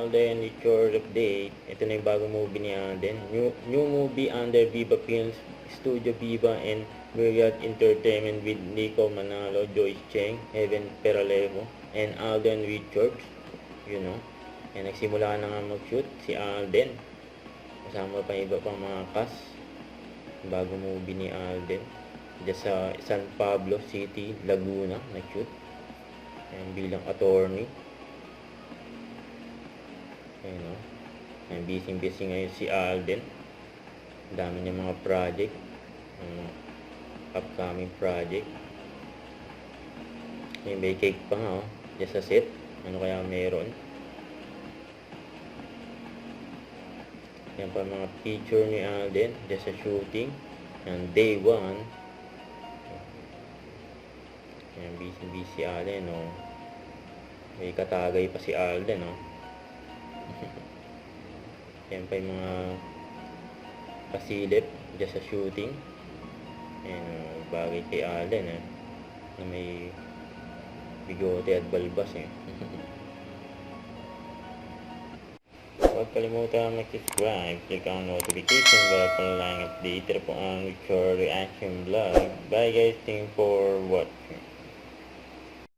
Alden with your update. Ito na yung bagong movie ni Alden. New movie under Viva Films, Studio Viva and Myriad Entertainment with Nico Manalo, Joyce Cheng, Evan Peralejo, and Alden Richards. You know. Yan, nagsimula na nga mag-shoot si Alden. Kasama pa iba pang mga cast. Bagong movie ni Alden. Diyan sa San Pablo City, Laguna, nag-shoot. Yan, bilang attorney. Ayan o. Ayan, busy ngayon si Alden. Dami niya mga project. Upcoming project. Ayan, may cake pa nga o. Diyan sa set. Ano kaya meron? Ayan pa mga picture ni Alden. Diyan sa shooting. Ayan, day 1. Ayan, busy Alden o. May katagay pa si Alden o. Yan pa yung mga pasilip dyan sa shooting. Ayan, bagay kay Alden na may bigote at balbas Huwag kalimutan mag-subscribe, click ang notification bell para lang update po ang Richard Reaction Vlog. Bye guys, thank you for watching.